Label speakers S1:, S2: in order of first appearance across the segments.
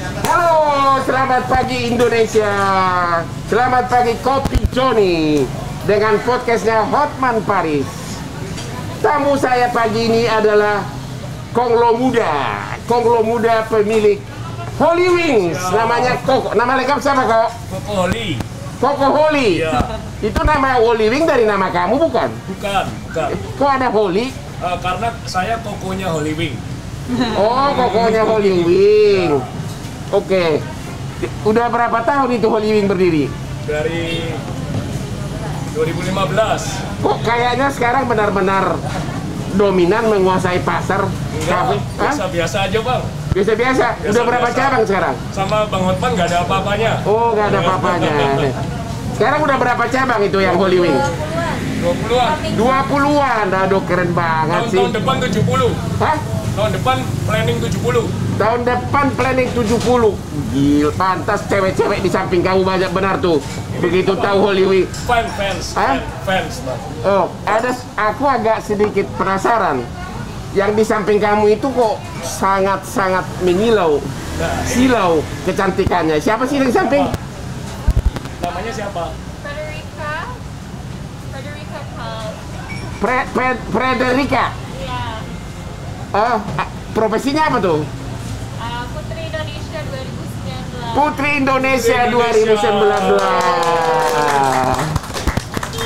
S1: Halo, selamat pagi Indonesia. Selamat pagi Kopi Joni dengan podcastnya Hotman Paris. Tamu saya pagi ini adalah Konglo Muda pemilik Holy Wings. Namanya Koko. Nama lengkap siapa kok?
S2: Koko Holy.
S1: Koko Holy.
S2: Iya.
S1: Itu nama Holy Wing dari nama kamu bukan?
S2: Bukan.
S1: Kok ada Holy?
S2: Karena saya kokonya Holy Wing.
S1: Oh, kokonya Holy Wing. Oke. Udah berapa tahun itu Holy Wing berdiri?
S2: Dari 2015.
S1: Kok kayaknya sekarang benar-benar dominan menguasai pasar kafe?
S2: Biasa-biasa aja bang.
S1: Biasa-biasa. Udah berapa cabang sekarang?
S2: Sama Bang Hotman nggak ada apa-apanya.
S1: Oh, nggak ada apa-apanya. Sekarang udah berapa cabang itu yang Holy Wing?
S2: 20-an.
S1: 20-an. Aduh, keren banget sih.
S2: Tahun depan 70.
S1: Hah?
S2: Tahun depan planning 70.
S1: Tahun depan planning 70. Gil, pantas cewek-cewek di samping kamu banyak benar tuh. Begitu tahu Holy Wing.
S2: Fans.
S1: Hah?
S2: Fans bang.
S1: Oh, aku agak sedikit penasaran. Yang di samping kamu itu kok sangat-sangat menyilau, silau kecantikannya. Siapa sih yang di samping?
S2: Namanya siapa?
S3: Frederica Paul.
S1: Frederica.
S3: Iya.
S1: Oh, Profesinya apa tuh?
S3: Putri Indonesia 2019.
S1: Putri Indonesia 2019.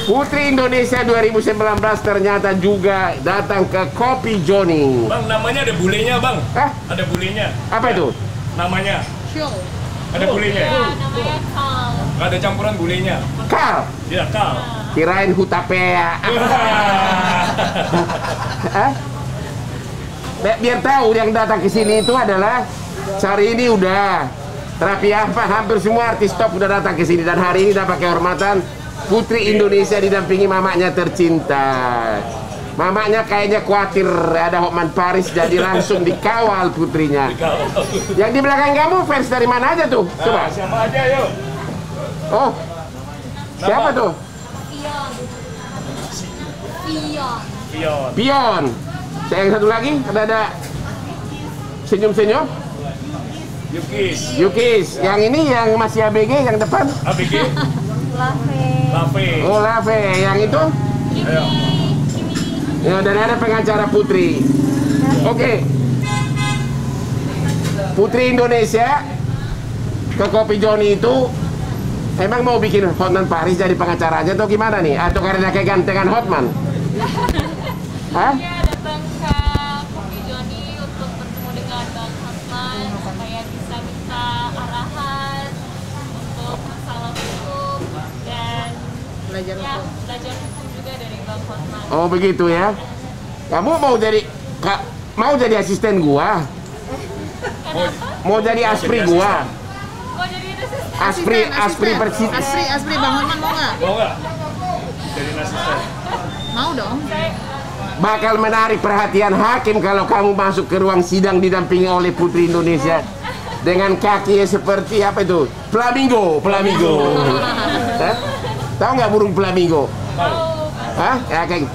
S1: Putri Indonesia 2019 ternyata juga datang ke Kopi Joni.
S2: Bang, namanya ada bulenya bang.
S1: Hah?
S2: Ada bulenya.
S1: Apa itu?
S2: Namanya.
S3: Show.
S2: Ada bulenya.
S3: Iya, namanya Paul.
S2: Nggak ada campuran bulenya.
S1: Carl.
S2: Iya, Kal.
S1: Kirain Hutapea. Hah? Biar tahu yang datang ke sini itu adalah hari ini udah rapi apa, hampir semua artis top udah datang ke sini dan hari ini dapat kehormatan Putri Indonesia didampingi mamanya tercinta. Mamanya kayaknya khawatir ada Hotman Paris jadi langsung dikawal putrinya. Yang di belakang kamu fans dari mana aja tuh? Coba.
S2: Siapa aja yuk?
S1: Oh, siapa tuh?
S3: Pion.
S1: Pion. Saya yang satu lagi ada senyum-senyum. Yukis. Yang ini yang masih ABG yang depan.
S2: ABG. Lave.
S1: Oh, Lave. Yang itu?
S2: Ayo.
S1: Ya, dan ada pengacara Putri. Oke. Putri Indonesia ke Kopi Joni itu emang mau bikin Hotman Paris jadi pengacaranya atau gimana nih? Atau karena kegantengan Hotman? Hah?
S3: Dia datang ke Kopi Joni untuk bertemu dengan Bang Hotman supaya bisa minta arahan untuk masalah hukum dan belajar hukum juga dari Bang Hotman.
S1: Oh begitu ya. Kamu mau jadi asisten gua? Mau jadi aspri gua?
S3: Kok jadi
S1: Aspri persis.
S4: Aspri Bang Hotman mau nggak?
S2: Mau nggak? Jadi asisten.
S4: Mau dong.
S1: Bakal menarik perhatian hakim kalau kamu masuk ke ruang sidang didampingi oleh Putri Indonesia dengan kaki seperti apa itu? Flamingo. Hah? Tahu nggak burung flamingo? Hah? Ya, Keng.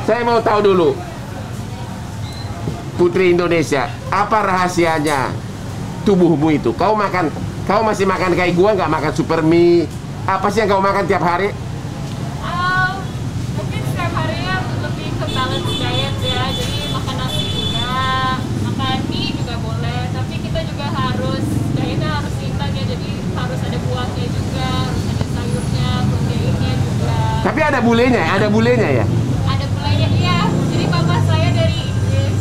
S1: Saya mau tahu dulu. Putri Indonesia, apa rahasianya tubuhmu itu? Kau masih makan kayak gua nggak makan super mie? Apa sih yang kau makan tiap hari?
S3: Mungkin setiap harinya lebih ke balance diet ya, jadi makan nasi juga, makan mie juga boleh, tapi kita juga harus dietnya harus seimbang ya, jadi harus ada buahnya juga, harus ada sayurnya, proteinnya juga.
S1: Tapi ada bulenya ya?
S3: Ada bulenya iya, jadi papa saya dari Inggris.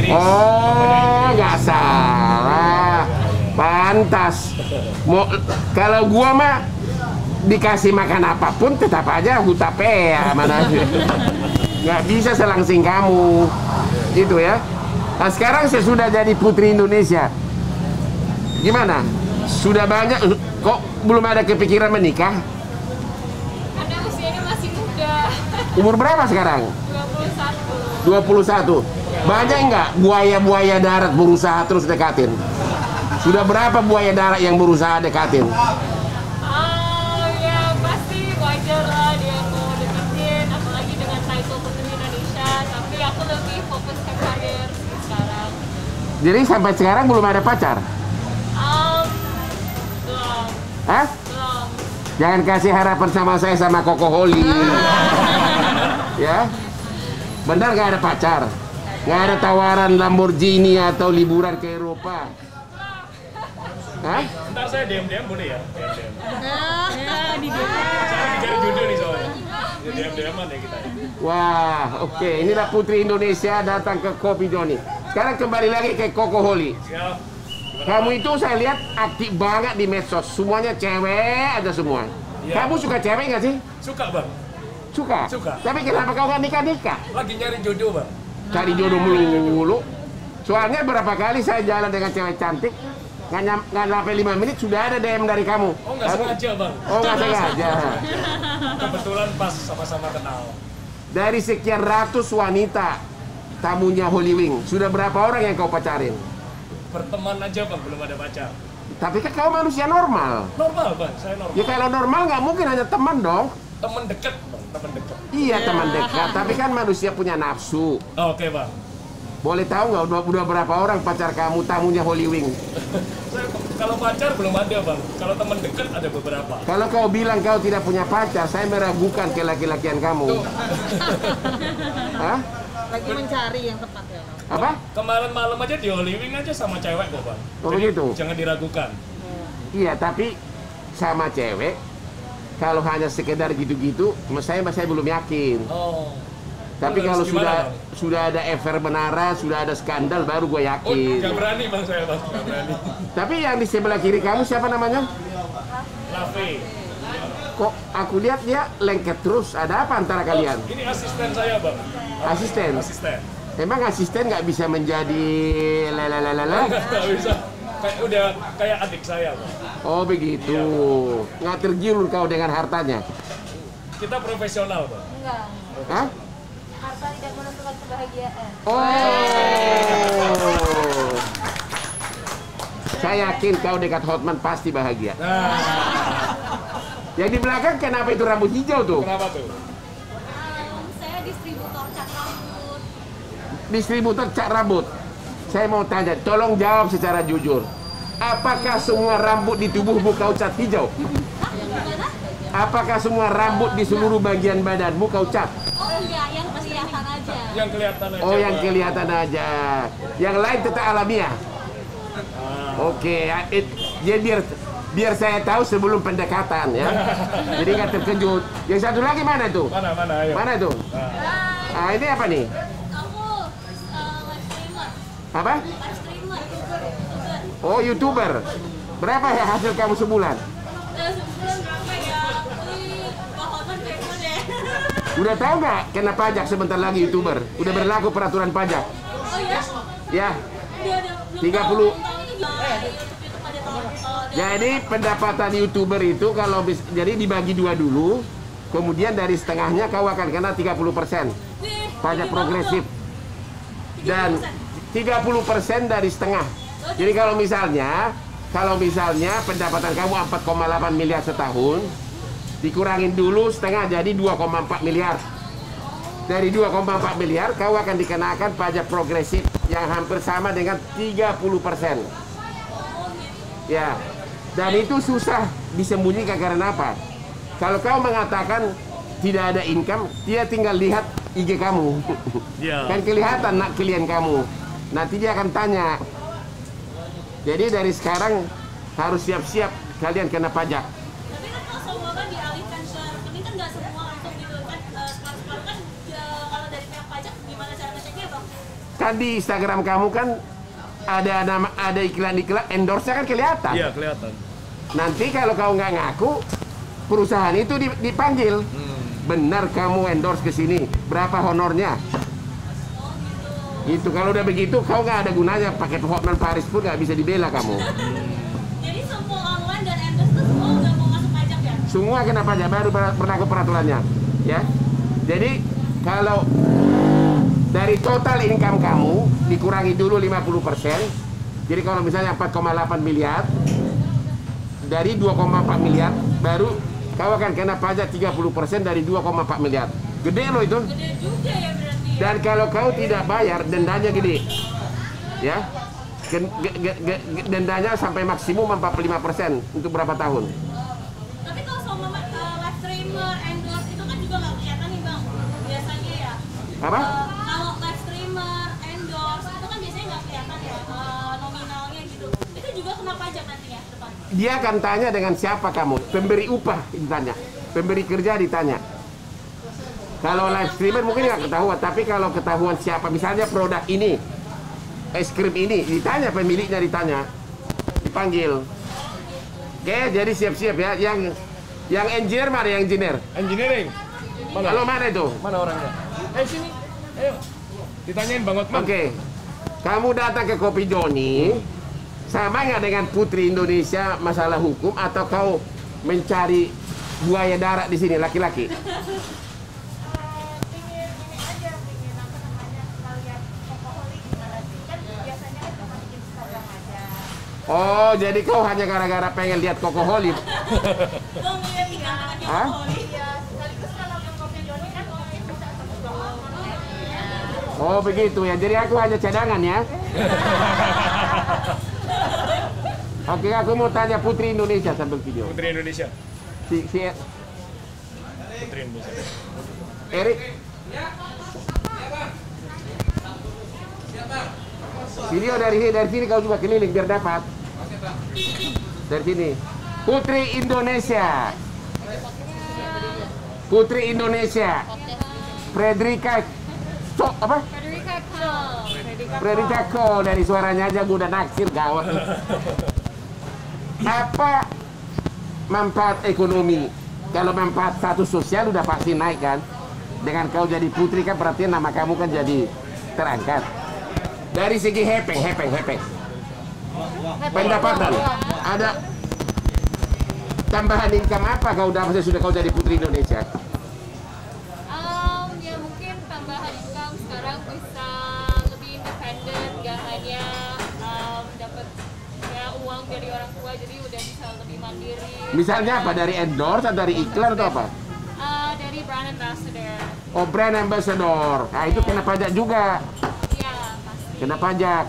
S1: Oh, nggak salah. Pantas. Kalau gua mah dikasih makan apapun tetap aja hutapea mana. Nggak bisa selangsing kamu. Gitu ya. Nah, sekarang sesudah jadi Putri Indonesia. Gimana? Sudah banyak kok belum ada kepikiran menikah?
S3: Karena usianya masih muda.
S1: Umur berapa sekarang?
S3: 21.
S1: 21. Banyak nggak buaya-buaya darat berusaha terus dekatin? Sudah berapa buaya darat yang berusaha dekatin?
S3: Ya pasti wajar lah dia mau deketin, apalagi dengan title Putri Indonesia. Tapi aku lebih fokus ke karir sih sekarang.
S1: Jadi sampai sekarang belum ada pacar? Hah?
S3: Belum.
S1: Jangan kasih harapan sama saya sama Koko Holi. Ya. Benar nggak ada pacar? Nggak ada tawaran Lamborghini atau liburan ke Eropa? Hah?
S2: Ntar saya DM boleh ya? DM.
S3: Ya, di
S2: Saya dicari jodoh nih soalnya. DM-an ya kita.
S1: Wah, oke. Inilah Putri Indonesia datang ke Kopi Joni. Sekarang kembali lagi ke Koko Holi.
S2: Siap.
S1: Kamu itu saya lihat aktif banget di medsos. Semuanya cewek aja semua.
S2: Iya.
S1: Kamu suka cewek nggak sih?
S2: Suka bang.
S1: Suka?
S2: Suka.
S1: Tapi kenapa kau nggak nikah-nikah?
S2: Lagi nyari jodoh bang.
S1: Cari jodoh mulu. Soalnya berapa kali saya jalan dengan cewek cantik, nggak sampai 5 menit sudah ada DM dari kamu.
S2: Oh nggak sengaja bang.
S1: Oh nggak sengaja.
S2: Kebetulan pas sama-sama kenal.
S1: Dari sekian ratus wanita tamunya Holy Wing, sudah berapa orang yang kau pacarin?
S2: Berteman aja bang, belum ada pacar.
S1: Tapi kan kau manusia normal.
S2: Normal bang, saya normal.
S1: Ya kalau normal nggak mungkin hanya teman dong.
S2: Temen deket bang, temen deket.
S1: Iya teman dekat, tapi kan manusia punya nafsu.
S2: Oke bang.
S1: Boleh tahu nggak udah berapa orang pacar kamu tamunya Holy Wing?
S2: Kalau pacar belum ada bang. Kalau temen deket ada beberapa.
S1: Kalau kau bilang kau tidak punya pacar, saya meragukan kelaki-lakian kamu. Hah?
S4: Lagi mencari yang tepat ya.
S1: Apa?
S2: Kemarin malam aja di Holy Wing aja sama cewek kok bang.
S1: Oh,
S2: Jadi,
S1: begitu?
S2: jangan diragukan.
S1: Iya, tapi sama cewek, kalau hanya sekedar gitu-gitu, saya belum yakin.
S2: Oh.
S1: Tapi
S2: Terus
S1: kalau
S2: gimana, Bang?
S1: sudah ada affair benaran, sudah ada skandal, baru gue
S2: Oh,
S1: yakin.
S2: nggak berani bang saya bang, nggak berani.
S1: Tapi yang di sebelah kiri kamu siapa namanya?
S2: Lavi.
S1: Kok aku lihat dia lengket terus. Ada apa antara kalian?
S2: Oh, ini asisten saya bang.
S1: Asisten?
S2: Asisten.
S1: Emang asisten nggak bisa menjadi lalalala?
S2: Nggak bisa. Udah kayak adik saya bang.
S1: Oh begitu. Nggak tergiur kau dengan hartanya?
S2: Kita profesional bang.
S3: Enggak.
S1: Hah?
S3: Harta tidak menentukan kebahagiaan.
S1: Oh. Saya yakin kau dekat Hotman pasti bahagia.
S2: Nah,
S1: Yang di belakang kenapa itu rambut hijau tuh?
S2: kenapa tuh?
S3: Saya distributor cat rambut.
S1: Distributor cat rambut. Saya mau tanya, tolong jawab secara jujur. Apakah semua rambut di tubuhmu kau cat hijau? Apakah semua rambut di seluruh bagian badanmu kau cat?
S3: Oh enggak, yang kelihatan aja.
S2: Yang kelihatan aja.
S1: Oh, yang
S2: Bang.
S1: kelihatan aja. Yang lain tetap alamiah. Oke, ya, jadi biar saya tahu sebelum pendekatan ya. Jadi nggak terkejut. Yang satu lagi mana tuh?
S2: Mana ayo.
S1: Mana tuh?
S2: Nah.
S1: Ah, ini apa nih?
S3: Kamu live streamer.
S1: Apa?
S3: Live streamer. YouTuber.
S1: Oh, YouTuber. Berapa ya hasil kamu sebulan?
S3: Sebulan berapa ya? Pak Hotman kepo deh.
S1: Udah tahu nggak kena pajak sebentar lagi YouTuber? Udah berlaku peraturan pajak.
S3: Oh iya?
S1: Ya.
S3: Dia ada
S1: 30.
S3: YouTube ada tahun.
S1: Jadi pendapatan YouTuber itu kalau jadi dibagi dua dulu, kemudian dari setengahnya kau akan kena 30% pajak progresif dan 30% dari setengah. Jadi kalau misalnya pendapatan kamu 4,8 miliar setahun, dikurangin dulu setengah jadi 2,4 miliar. Dari 2,4 miliar kau akan dikenakan pajak progresif yang hampir sama dengan 30%. Ya. Dan itu susah disembunyikan karena apa? Kalau kau mengatakan tidak ada income, dia tinggal lihat IG kamu.
S2: Iya.
S1: Kan kelihatan nak klien kamu. Nanti dia akan tanya. Jadi dari sekarang harus siap-siap kalian kena pajak.
S3: Tapi kan kalau semua kan dialihkan ke rekening kan nggak semua langsung gitu kan. Sekarang kan kalau dari pihak pajak gimana cara ngeceknya bang?
S1: Kan di Instagram kamu kan ada iklan-iklan endorse-nya kan kelihatan.
S2: Iya, kelihatan.
S1: Nanti kalau kau nggak ngaku, perusahaan itu dipanggil. Benar kamu endorse ke sini, berapa honornya? Itu kalau udah begitu kau nggak ada gunanya pakai Hotman Paris pun nggak bisa dibela kamu.
S3: Jadi semua online dan endorse itu semua udah mau masuk pajak ya?
S1: Semua kena pajak baru berlaku peraturannya, ya. Jadi kalau dari total income kamu dikurangi dulu 50%. Jadi kalau misalnya 4,8 miliar dari 2,4 miliar baru kau akan kena pajak 30% dari 2,4 miliar. Gede loh itu.
S3: Gede juga ya berarti.
S1: Dan kalau kau tidak bayar, dendanya gede. Ya. Dendanya sampai maksimum 45% untuk berapa tahun? Apa?
S5: Kalau live streamer, endorse, itu kan biasanya nggak kelihatan ya nominalnya gitu. Itu juga kena pajak nantinya ke depan.
S1: Dia akan tanya dengan siapa kamu. Pemberi upah ditanya, pemberi kerja ditanya. Kalau live streamer mungkin nggak ketahuan, tapi kalau ketahuan siapa, misalnya produk ini, es krim ini, ditanya pemiliknya, ditanya, dipanggil. Oke, jadi siap-siap ya. Yang engineer mana? Yang engineer?
S2: Engineering.
S1: Kalau mana itu?
S2: Mana orangnya? Sini. Ayo. Ditanyain Bang Otman.
S1: Oke, kamu datang ke Kopi Joni, sama nggak dengan Putri Indonesia masalah hukum, atau kau mencari buaya darat di sini laki-laki? Oh, jadi kau hanya gara-gara pengen lihat Kokoholi?
S5: Lo ngeliat ikan-ikannya
S1: Hah? Oh, begitu ya. Jadi aku hanya cadangan ya. Oke, aku mau tanya Putri Indonesia sambil video.
S2: Putri Indonesia.
S1: Si
S2: Putri Indonesia.
S1: Erik. Video dari sini kau juga keliling biar dapat. Dari sini. Putri Indonesia. Putri Indonesia. Fredrika apa? Fredrika Ko, dari suaranya aja gue udah naksir gawat. Apa manfaat ekonomi? Kalau manfaat status sosial udah pasti naik kan? Dengan kau jadi putri kan berarti nama kamu kan jadi terangkat. Dari segi hepeng. Pendapatan ada tambahan income apa kau dapat sudah kau jadi Putri Indonesia?
S3: Ya mungkin tambahan income sekarang bisa lebih independen, gak hanya dapat ya uang dari orang tua, jadi udah bisa lebih mandiri.
S1: Misalnya apa? Dari endorse atau dari iklan atau apa?
S3: Dari brand ambassador.
S1: Oh, brand ambassador. Nah, itu kena pajak juga.
S3: Iya pasti.
S1: Kena pajak.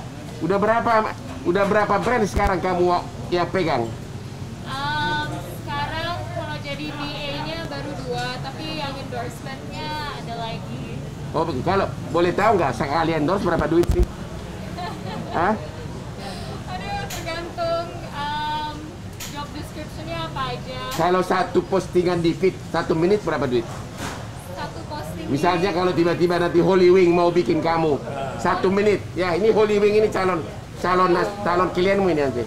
S1: Udah berapa brand sekarang kamu yang pegang?
S3: Sekarang kalau jadi BA-nya baru 2, tapi yang endorsement-nya ada lagi.
S1: Oh, kalau boleh tahu nggak sekali endorse berapa duit sih? Hah?
S3: Aduh, tergantung job description-nya apa aja.
S1: Kalau satu postingan di feed 1 menit berapa duit?
S3: Satu posting.
S1: Misalnya kalau tiba-tiba nanti Holy Wing mau bikin kamu 1 menit, ya ini Holy Wing ini calon klienmu ini nanti.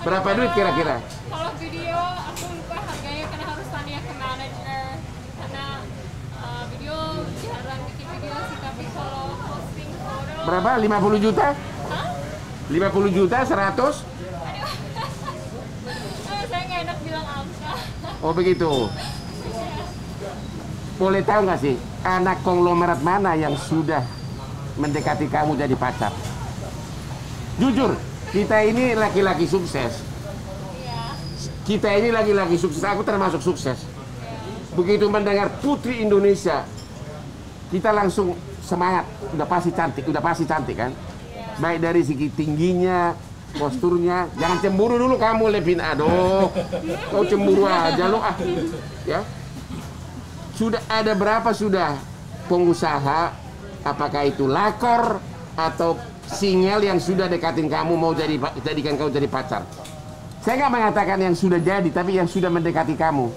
S1: Berapa duit kira-kira?
S3: Kalau video aku lupa harganya karena harus tanya ke manager. Karena video jarang bikin video sih, tapi kalau posting foto.
S1: Berapa? 50 juta?
S3: Hah?
S1: 50 juta? 100?
S3: Aduh. Saya nggak enak bilang angka.
S1: Oh begitu. Boleh tahu nggak sih anak konglomerat mana yang sudah mendekati kamu jadi pacar? Jujur, kita ini laki-laki sukses.
S3: Iya.
S1: Kita ini laki-laki sukses, aku termasuk sukses. Begitu mendengar Putri Indonesia, kita langsung semangat. Udah pasti cantik kan? Baik dari segi tingginya, posturnya. Jangan cemburu dulu kamu, Levin. Aduh, kau cemburu aja lo ah. Ya. Sudah ada berapa sudah pengusaha, apakah itu lakor atau single yang sudah dekatin kamu mau jadikan kau jadi pacar? Saya nggak mengatakan yang sudah jadi, tapi yang sudah mendekati kamu.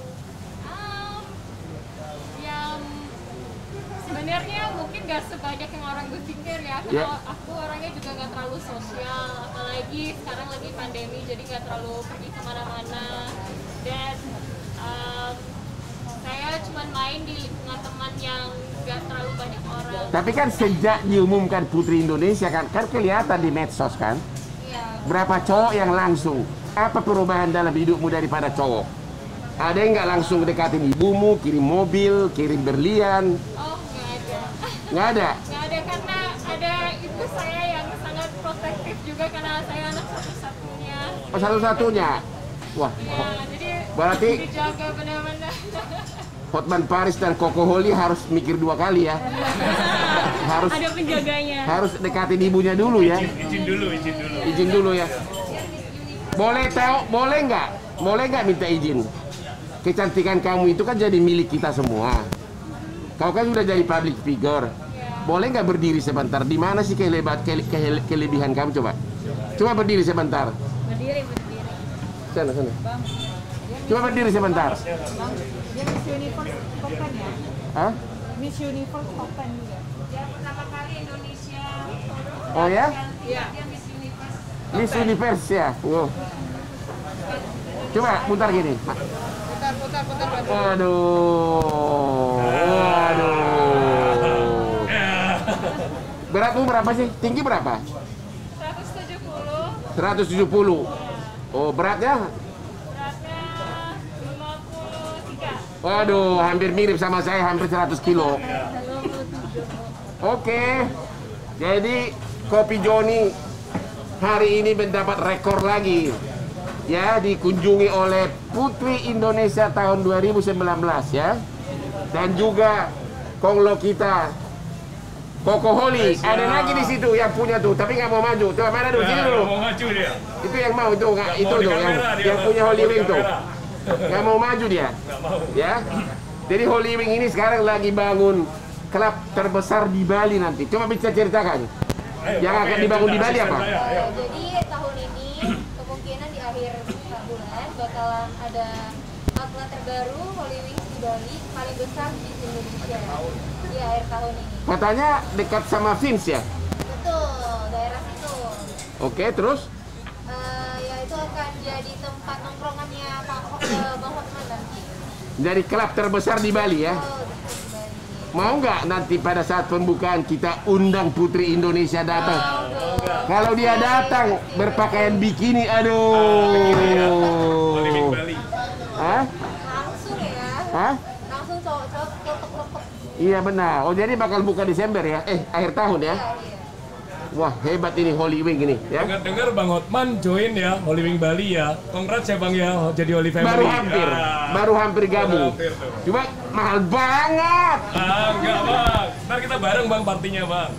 S3: Yang sebenarnya mungkin gak sebanyak yang orang berpikir ya.
S1: Ya.
S3: Kalau aku orangnya juga gak terlalu sosial, apalagi sekarang lagi pandemi, jadi gak terlalu pergi kemana-mana. Dan saya cuma main di lingkungan teman yang gak terlalu banyak orang.
S1: Tapi kan sejak diumumkan Putri Indonesia kan kelihatan di medsos kan,
S3: Iya.
S1: berapa cowok yang langsung. Apa perubahan dalam hidupmu daripada cowok? Ada yang nggak langsung dekatin ibumu, kirim mobil, kirim berlian?
S3: Oh, nggak ada.
S1: Nggak ada.
S3: Nggak ada karena ada ibu saya yang sangat protektif juga karena saya anak satu-satunya.
S1: Oh, satu-satunya. Wah,
S3: Ya, jadi
S1: berarti
S3: dijaga benar-benar.
S1: Hotman Paris dan Kokoholi harus mikir 2 kali ya. harus
S3: Ada penjaganya.
S1: harus dekatin ibunya dulu ya. Izin dulu ya. Boleh tahu, boleh nggak minta izin? Kecantikan kamu itu kan jadi milik kita semua. Kau kan sudah jadi public figure. Boleh nggak berdiri sebentar? Di mana sih kelebihan kamu? Coba berdiri sebentar.
S4: Berdiri.
S1: Sana. Coba berdiri sebentar.
S4: Bang, dia Miss Universe Open ya?
S1: Hah?
S4: Miss Universe Open juga.
S5: Dia pertama kali Indonesia.
S1: Oh ya?
S4: Iya.
S5: Dia Miss Universe.
S1: Miss Universe ya. Oh. Coba putar gini.
S4: Putar.
S1: Waduh. Beratmu berapa sih? Tinggi berapa?
S3: 170.
S1: 170. Oh, beratnya?
S3: Beratnya 53.
S1: Waduh, hampir mirip sama saya, hampir 100 kilo. Oke. Jadi, Kopi Joni hari ini mendapat rekor lagi. Ya, dikunjungi oleh Putri Indonesia tahun 2019 ya. Dan juga konglo kita Koko Holly, ada lagi di situ yang punya tuh, tapi nggak mau maju. Coba mana dulu, sini dulu.
S2: Mau maju dia.
S1: Itu yang mau itu, nggak itu
S2: mau di
S1: tuh
S2: kamera dia,
S1: yang punya
S2: mau
S1: Holy
S2: di
S1: Wing tuh.
S2: kamera.
S1: Nggak mau maju dia.
S2: Nggak mau.
S1: Ya. Jadi Holy Wing ini sekarang lagi bangun klub terbesar di Bali nanti. Coba bisa ceritakan. Yang
S2: Ayo,
S1: akan
S2: oke,
S1: dibangun di
S2: cerita
S1: Bali
S2: asisten
S1: apa?
S2: saya, ayo.
S5: Jadi tahun ini kemungkinan di akhir bulan bakalan ada outlet terbaru Holy Wings di Bali paling besar di Indonesia di akhir tahun ini.
S1: Katanya dekat sama Vince ya.
S5: Betul, daerah situ.
S1: Oke, terus?
S5: Ya itu akan jadi tempat nongkrongannya Bang Hotman nanti.
S1: Dari klub terbesar di Bali ya.
S5: Oh, di Bali.
S1: Mau nggak nanti pada saat pembukaan kita undang Putri Indonesia datang? Kalau dia datang berpakaian bikini,
S2: Holy Wing
S1: aduh.
S2: Bali.
S1: Hah?
S5: Langsung ya.
S1: Hah?
S5: Langsung cowok-cowok kelompok-kelompok.
S1: Iya benar. Oh jadi bakal buka Desember ya? Akhir tahun ya?
S5: Iya.
S1: Wah hebat ini Holy Wing ini ya.
S2: Dengar Bang Hotman join ya Holy Wing Bali ya. Congrats ya Bang ya jadi Holy Family.
S1: Baru hampir gabung.
S2: hampir tuh.
S1: Cuma mahal banget.
S2: Enggak Bang. Ntar kita bareng Bang partinya Bang.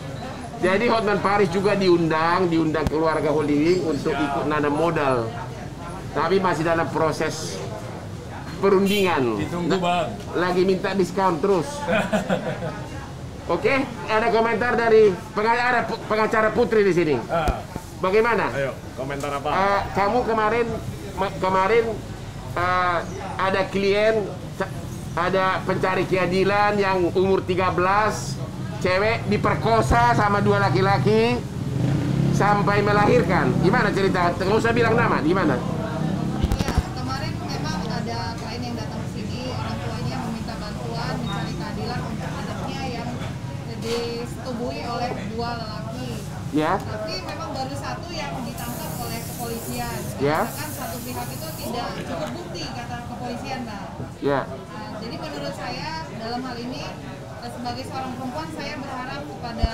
S1: Jadi Hotman Paris juga diundang keluarga Holy Wing untuk ikut nanam modal. Tapi masih dalam proses perundingan.
S2: Ditunggu Bang.
S1: Lagi minta diskon terus. Oke, ada komentar dari pengacara Putri di sini. Bagaimana?
S2: Ayo, komentar apa?
S1: Kamu kemarin ada klien, ada pencari keadilan yang umur 13, cewek diperkosa sama 2 laki-laki sampai melahirkan. Gimana cerita? Nggak usah bilang nama, gimana?
S4: Ya, kemarin memang ada klien yang datang ke sini, orang tuanya meminta bantuan mencari keadilan untuk anaknya yang disetubuhi oleh 2 lelaki.
S1: Ya,
S4: Tapi memang baru 1 yang ditangkap oleh kepolisian.
S1: Ya.
S4: Karena kan satu pihak itu tidak cukup bukti kata kepolisian, Bang.
S1: ya.
S4: Nah, jadi menurut saya dalam hal ini sebagai seorang perempuan saya berharap kepada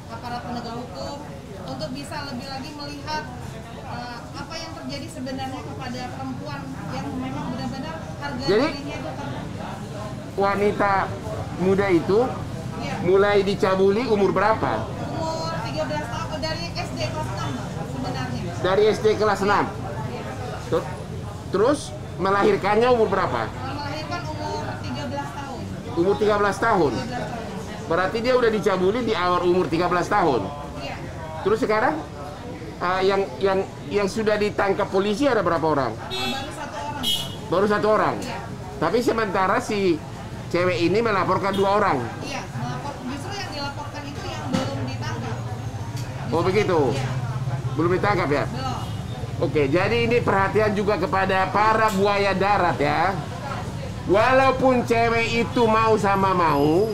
S4: aparat penegak hukum untuk bisa lebih lagi melihat apa yang terjadi sebenarnya kepada perempuan yang memang benar-benar harga
S1: Jadi,
S4: dirinya itu
S1: Wanita muda itu
S4: ya,
S1: mulai dicabuli umur berapa?
S4: umur 13 tahun dari SD kelas 6 sebenarnya.
S1: Dari SD kelas 6. Terus melahirkannya umur berapa?
S4: Melahirkan umur 13 tahun.
S1: Umur 13 tahun.
S4: 13 tahun.
S1: Berarti dia udah dicabuli di awal umur 13 tahun.
S4: Iya.
S1: Terus sekarang yang sudah ditangkap polisi ada berapa orang?
S4: Baru 1 orang.
S1: Baru 1 orang.
S4: Iya.
S1: Tapi sementara si cewek ini melaporkan 2 orang.
S4: Iya, justru yang dilaporkan itu yang belum ditangkap.
S1: Oh begitu.
S4: Iya,
S1: Belum ditangkap ya?
S4: belum.
S1: Oke, jadi ini perhatian juga kepada para buaya darat ya. Walaupun cewek itu mau sama mau,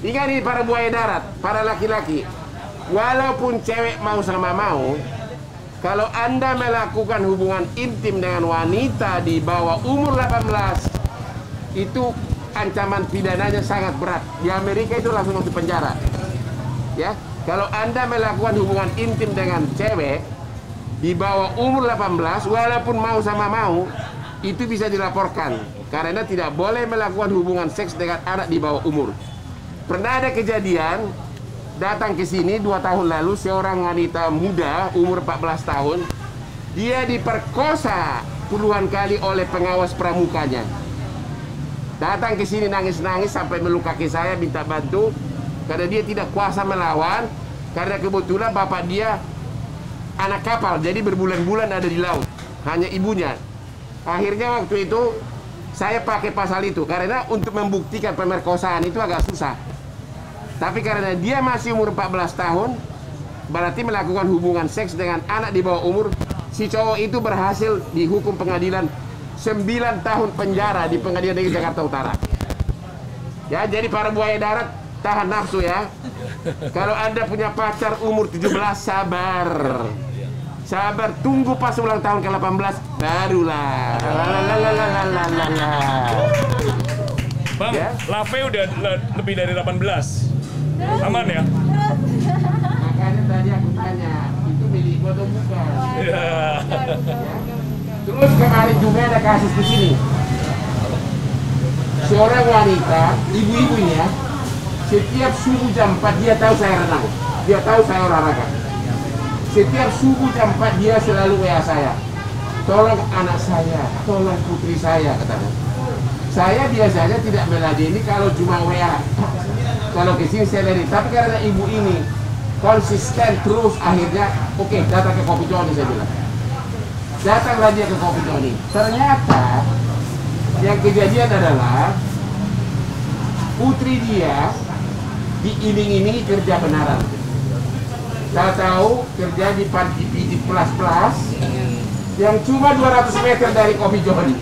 S1: ingat nih para buaya darat, para laki-laki. Walaupun cewek mau sama mau, kalau Anda melakukan hubungan intim dengan wanita di bawah umur 18, itu ancaman pidananya sangat berat. Di Amerika itu langsung masuk penjara. Ya, kalau Anda melakukan hubungan intim dengan cewek di bawah umur 18, walaupun mau sama mau, itu bisa dilaporkan karena tidak boleh melakukan hubungan seks dengan anak di bawah umur. Pernah ada kejadian datang ke sini 2 tahun lalu, seorang wanita muda umur 14 tahun, dia diperkosa puluhan kali oleh pengawas pramukanya. Datang ke sini nangis-nangis sampai melukaki saya, minta bantu. karena dia tidak kuasa melawan, karena kebetulan bapak dia anak kapal, jadi berbulan-bulan ada di laut, hanya ibunya. Akhirnya waktu itu saya pakai pasal itu, karena untuk membuktikan pemerkosaan itu agak susah. Tapi karena dia masih umur 14 tahun, berarti melakukan hubungan seks dengan anak di bawah umur, si cowok itu berhasil dihukum pengadilan 9 tahun penjara di Pengadilan Negeri Jakarta Utara. Ya, jadi para buaya darat, tahan nafsu ya. Kalau Anda punya pacar umur 17, sabar. Sabar, tunggu pas ulang tahun ke-18, barulah.
S2: Bang,
S1: Ya?
S2: Lave udah lebih dari 18. Aman ya?
S1: Makanya tadi aku tanya, itu milikmu atau bukan?
S2: Iya.
S1: Terus kemarin juga ada kasus di sini. Seorang wanita, ibu-ibu ini ya, setiap subuh jam 4 dia tahu saya renang, dia tahu saya olahraga. Setiap subuh jam 4 dia selalu WA saya. Tolong anak saya, tolong putri saya, katanya. Saya biasanya tidak meladeni kalau cuma WA. Kalau kesini saya lari, tapi karena ibu ini konsisten terus, akhirnya oke, datang ke Kopi Johnny, saya bilang. Datanglah dia ke Kopi Johnny. Ternyata yang kejadian adalah putri dia diiming-imingi kerja benaran. Tahu kerja di panti pijit plus yang cuma 200 meter dari Kopi Johnny.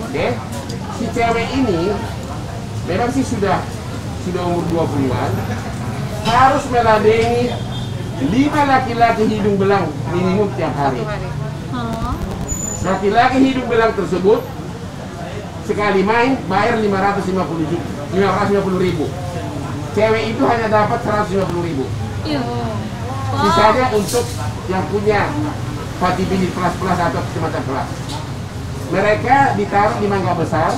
S1: Oke, si cewek ini memang sih sudah umur 20-an, harus meladeni 5 laki-laki hidung belang minimum tiap hari. Laki-laki hidung belang tersebut sekali main bayar 550.000. Cewek itu hanya dapat 150.000. Sisanya untuk yang punya pati pijit plus atau semacam kelas. Mereka ditaruh di Mangga Besar.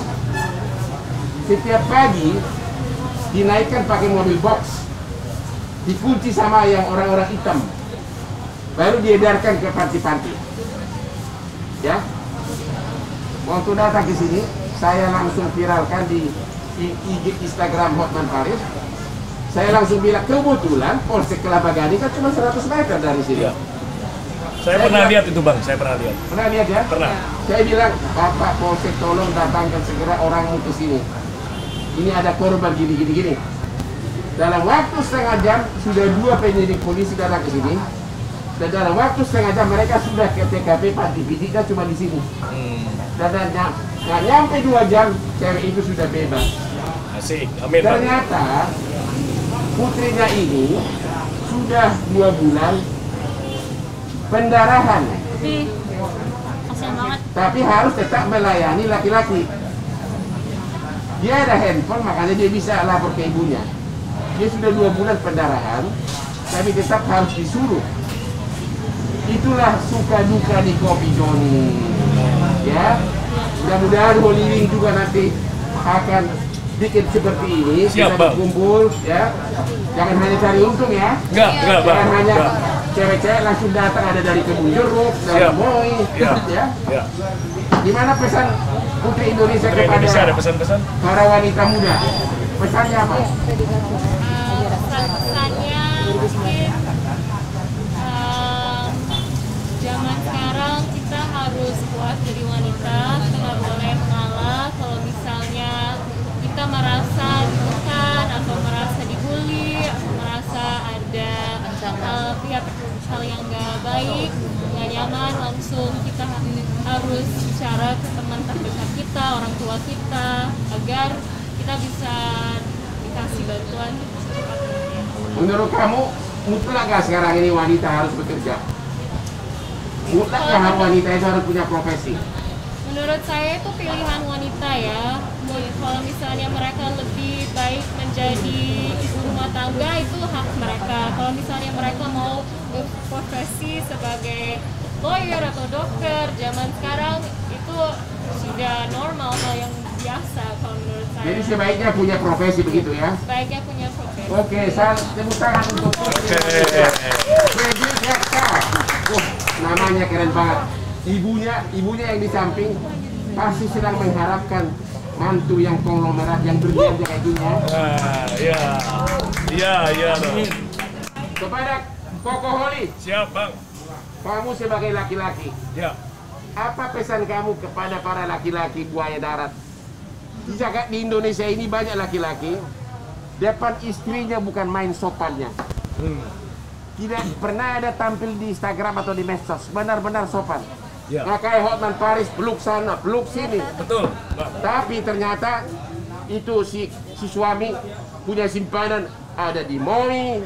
S1: Setiap pagi dinaikkan pakai mobil box, dikunci sama yang orang-orang hitam, baru diedarkan ke panti-panti. Ya, waktu datang ke sini, saya langsung viralkan di IG Instagram Hotman Paris. Saya langsung bilang, kebetulan Polsek Kelapa Gading kan cuma 100 meter dari sini.
S2: Iya. Saya pernah lihat itu bang, saya pernah lihat.
S1: Pernah lihat ya?
S2: Pernah.
S1: Saya bilang, Bapak Polsek tolong datangkan segera orang ke sini. Ini ada korban gini. Dalam waktu setengah jam sudah 2 penyidik polisi datang ke sini. Dan dalam waktu setengah jam mereka sudah ke TKP panti pijitnya cuma di sini. Dan nggak nyampe 2 jam cewek itu sudah bebas.
S2: Asik, amin bang.
S1: Ternyata putrinya ini sudah 2 bulan pendarahan.
S3: Kasian banget.
S1: Tapi harus tetap melayani laki-laki. Dia ada handphone, makanya dia bisa lapor ke ibunya. Dia sudah 2 bulan pendarahan, tapi tetap harus disuruh. Itulah suka duka di Kopi Johnny. Ya, mudah-mudahan Holy Wing juga nanti akan bikin seperti ini.
S2: Siap,
S1: kita
S2: Bang.
S1: berkumpul, ya. Jangan hanya cari untung ya.
S2: Enggak bang.
S1: Jangan hanya
S2: Enggak.
S1: cewek-cewek langsung datang ada dari Kebun Jeruk, dari
S2: Siap.
S1: Moi,
S2: Iya.
S1: ya.
S2: Ya.
S1: Gimana pesan Putri Indonesia
S2: Putri
S1: kepada
S2: Indonesia ada pesan-pesan?
S1: para wanita muda? Pesannya apa?
S3: Pesan-pesannya mungkin zaman sekarang kita harus kuat jadi wanita, kita nggak boleh mengalah. Kalau misalnya kita merasa ditekan atau merasa dibully atau merasa ada pihak hal yang nggak baik, nggak nyaman, langsung kita harus bicara ke teman terdekat kita, orang tua kita, agar kita bisa dikasih bantuan secepat mungkin.
S1: Menurut kamu, mutlak nggak sekarang ini wanita harus bekerja? Mutlak nggak wanita itu harus punya profesi?
S3: Menurut saya itu pilihan wanita ya. Kalau misalnya mereka lebih baik menjadi ibu rumah tangga, itu hak mereka. Kalau misalnya mereka mau berprofesi sebagai lawyer atau dokter, zaman sekarang itu sudah normal, hal yang biasa kalau menurut saya.
S1: Jadi sebaiknya punya profesi begitu ya?
S3: Sebaiknya punya profesi.
S1: Oke, saya tepuk tangan untuk
S2: Oke.
S1: Freddy Hekta. Namanya keren banget. Ibunya yang di samping pasti sedang mengharapkan mantu yang konglomerat yang berlian kayak gini ya.
S2: Iya dong.
S1: Kepada Koko Holi,
S2: Siap bang.
S1: kamu sebagai laki-laki,
S2: Ya.
S1: apa pesan kamu kepada para laki-laki buaya darat? Di Indonesia ini banyak laki-laki depan istrinya bukan main sopannya. Tidak pernah ada tampil di Instagram atau di medsos, benar-benar sopan.
S2: Ya.
S1: Nggak kayak Hotman Paris, peluk sana, peluk sini.
S2: Betul bang.
S1: Tapi ternyata itu si suami punya simpanan ada di MOI,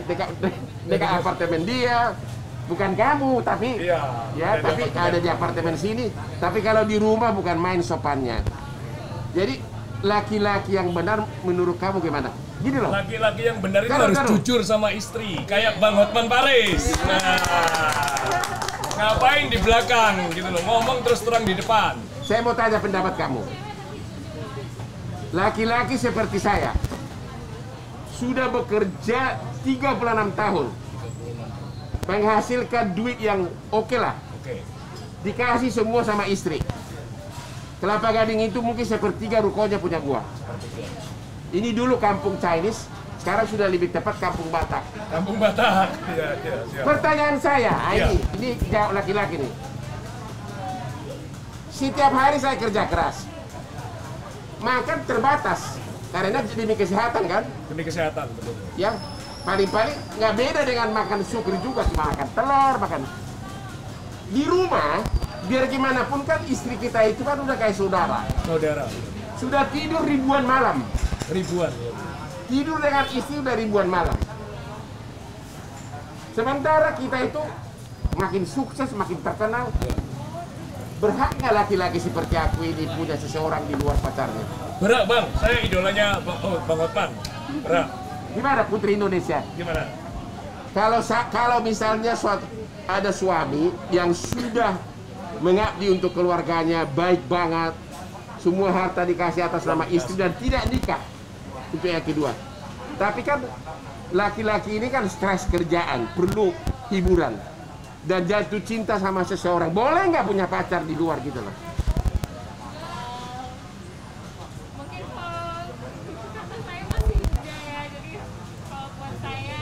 S1: dekat apartemen dia. Bukan kamu, tapi
S2: Iya,
S1: tapi ada di apartemen sini. Tapi kalau di rumah bukan main sopannya. Jadi laki-laki yang benar menurut kamu gimana? Gini loh.
S2: Laki-laki yang benar itu
S1: Taruh,
S2: harus
S1: taruh.
S2: jujur sama istri, kayak Bang Hotman Paris. Nah, ngapain di belakang gitu loh, ngomong terus terang di depan.
S1: Saya mau tanya pendapat kamu. Laki-laki seperti saya sudah bekerja 36 tahun, menghasilkan duit yang oke lah,
S2: Oke.
S1: dikasih semua sama istri. Kelapa Gading itu mungkin sepertiga rukonya punya gua. Ini dulu kampung Chinese, sekarang sudah lebih tepat kampung Batak.
S2: Kampung Batak. Iya, siap.
S1: Pertanyaan saya,
S2: Iya.
S1: ini jawab laki-laki nih. Setiap hari saya kerja keras, makan terbatas karena demi kesehatan kan.
S2: Demi kesehatan, betul.
S1: Ya, paling-paling nggak beda dengan makan sukri juga, cuma makan telur, makan. Di rumah, biar gimana pun kan istri kita itu kan udah kayak saudara.
S2: Saudara.
S1: Sudah tidur ribuan malam.
S2: Ribuan. Ya.
S1: Tidur dengan istri udah ribuan malam. Sementara kita itu makin sukses, makin terkenal. Berhak nggak laki-laki seperti aku ini punya seseorang di luar pacarnya?
S2: Berak bang, saya idolanya Bang Hotman. Berak.
S1: Gimana Putri Indonesia?
S2: Gimana?
S1: Kalau misalnya ada suami yang sudah mengabdi untuk keluarganya, baik banget, semua harta dikasih atas nama istri dan tidak nikah untuk yang kedua. Tapi kan laki-laki ini kan stres kerjaan, perlu hiburan dan jatuh cinta sama seseorang. Boleh nggak punya pacar di luar gitu loh?
S3: Mungkin kalau saya masih muda ya, jadi kalau buat saya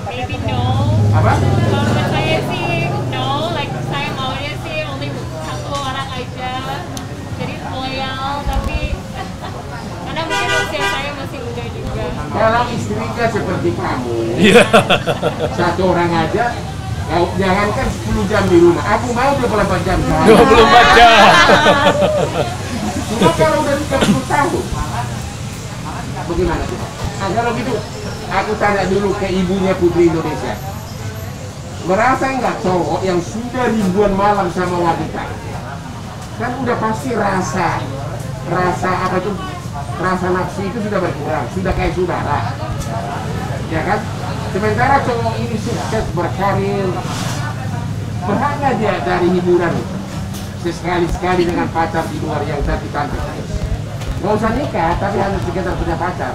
S3: maybe no.
S1: Apa?
S3: Kalau buat saya sih no, like saya maunya sih only satu orang aja, jadi loyal, tapi karena mungkin usia saya masih muda juga.
S1: Kalau istrinya seperti kamu,
S2: Iya.
S1: satu orang aja, jangankan 10 jam di rumah. Aku mau 24 jam.
S2: 24 jam.
S1: Cuma kalau udah 30 tahun, bagaimana sih? Nah, kalau gitu, aku tanya dulu ke ibunya Putri Indonesia. Merasa nggak cowok yang sudah ribuan malam sama wanita? Kan udah pasti rasa apa tuh? Rasa nafsu itu sudah berkurang, sudah kayak saudara, ya kan? Sementara cowok ini sukses berkarir, berhak nggak dia dari hiburan sesekali-sekali dengan pacar di luar yang cantik-cantik? Nggak usah nikah, tapi harus sekedar punya pacar.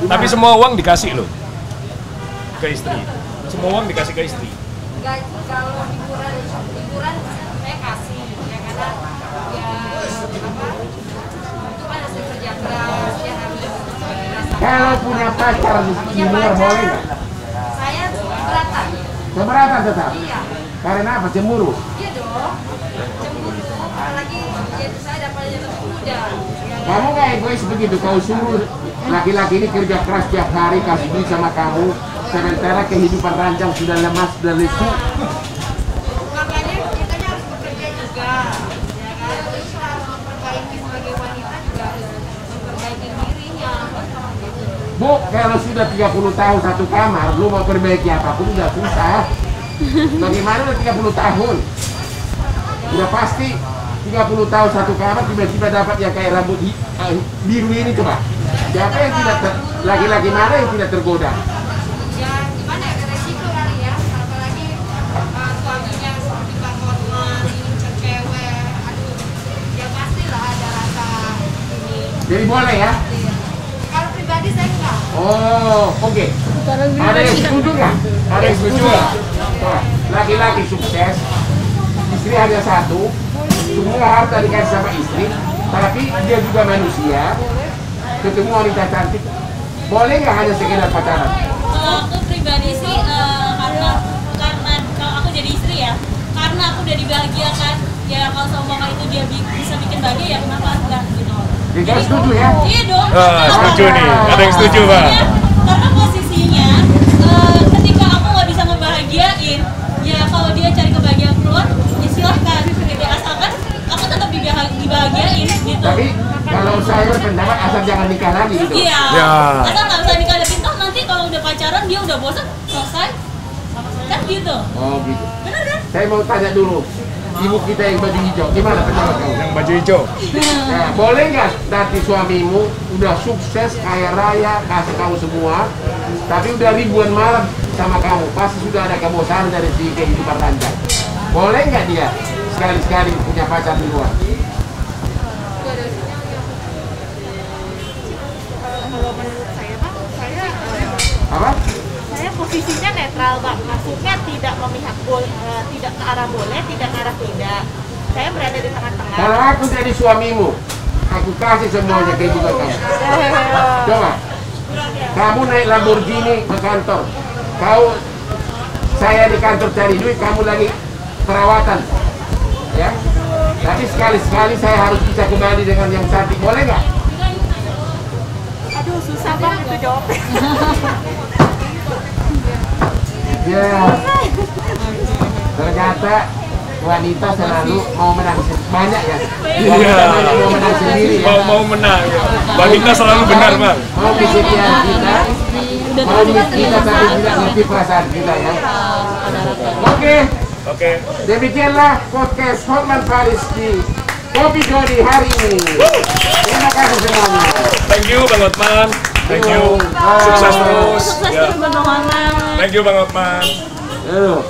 S2: Tapi semua uang dikasih loh ke istri. Semua uang dikasih ke istri.
S5: Enggak, kalau hiburan saya kasih ya, karena ya apa itu kan hasil kerja keras ya, harus dirasakan.
S1: Kalau punya pacar di
S5: Punya
S1: luar
S5: pacar,
S1: boleh nggak?
S5: saya keberatan.
S1: Keberatan tetap.
S5: Iya,
S1: Karena apa? Cemburu.
S5: iya dong, cemburu, apalagi ya saya dapatnya lebih muda ya kan?
S1: Kamu nggak egois begitu? Kau suruh laki-laki ini kerja keras tiap hari kasih duit sama kamu, sementara kehidupan ranjang sudah lemas, sudah lesu.
S5: Makanya kita harus bekerja juga ya kan, terus harus memperbaiki sebagai wanita juga memperbaiki dirinya gitu.
S1: Bu, kalau sudah 30 tahun satu kamar, lu mau perbaiki apapun udah susah. Bagaimana udah 30 tahun? Udah pasti 30 tahun satu kamar tiba-tiba dapat yang kayak rambut biru ini coba. Siapa yang tidak laki-laki mana yang tidak tergoda?
S5: Ya gimana ya, resiko kali ya, apalagi suaminya seperti Bang Hotman, incer cewek, aduh ya pastilah ada rasa ini.
S1: Jadi boleh ya?
S5: Iya. Kalau pribadi saya enggak.
S1: Oh, oke. Ada yang setuju nggak? Ada yang setuju nggak? Wah, laki-laki sukses, istri hanya satu, semua harta dikasih sama istri, tapi dia juga manusia, ketemu wanita cantik, boleh nggak hanya sekedar pacaran?
S3: Kalau aku pribadi sih karena kalau aku jadi istri ya, karena aku udah dibahagiakan, ya kalau sama itu dia bisa bikin bahagia ya kenapa enggak gitu.
S1: Jadi setuju ya?
S3: Iya dong.
S2: Setuju nih, ada yang setuju Bang.
S3: Karena posisinya ketika aku nggak bisa ngebahagiain, ya kalau dia cari kebahagiaan keluar, ya silahkan. Gitu. Asalkan aku tetap dibahagiain gitu.
S1: Tapi kalau saya berpendapat asal jangan nikah lagi gitu.
S3: Iya.
S2: Ya.
S3: Asal nggak bisa nikah lagi, toh nanti kalau udah pacaran dia udah bosan, selesai. Kan gitu.
S1: Oh gitu.
S3: Bener kan?
S1: Saya mau tanya dulu, ibu kita yang baju hijau, gimana pendapat kamu?
S2: Yang baju hijau.
S1: Nah, boleh nggak nanti suamimu udah sukses, kaya raya, kasih kamu semua, tapi udah ribuan malam sama kamu, pasti sudah ada kebosanan dari si kehidupan ranjang. Boleh nggak dia sekali-sekali punya pacar di luar?
S6: Kalau menurut saya Bang,
S1: Apa?
S6: saya posisinya netral Bang. Maksudnya tidak memihak tidak ke arah boleh, tidak ke arah tidak. Saya berada di tengah-tengah.
S1: Kalau aku jadi suamimu, aku kasih semuanya kehidupan kamu. Coba, kamu naik Lamborghini ke kantor, saya di kantor cari duit, kamu lagi perawatan, ya. Tapi sekali-sekali saya harus bisa kembali dengan yang cantik, boleh nggak?
S6: Aduh, susah Bang itu jawabnya.
S1: Ya, ternyata wanita selalu mau menang banyak ya.
S2: Iya.
S1: Mau menang sendiri ya.
S2: Mau menang ya. Wanita selalu benar Bang.
S1: Mau kesetiaan kita, mau kita tapi tidak ngerti perasaan kita ya. Oke, demikianlah podcast Hotman Paris di Kopi Jody hari ini. Terima kasih semuanya.
S2: Thank you Bang Hotman. Thank you. Sukses terus.
S3: Sukses
S2: Ya.
S3: terus Bang Hotman.
S2: Thank you Bang Hotman.
S1: Ayo.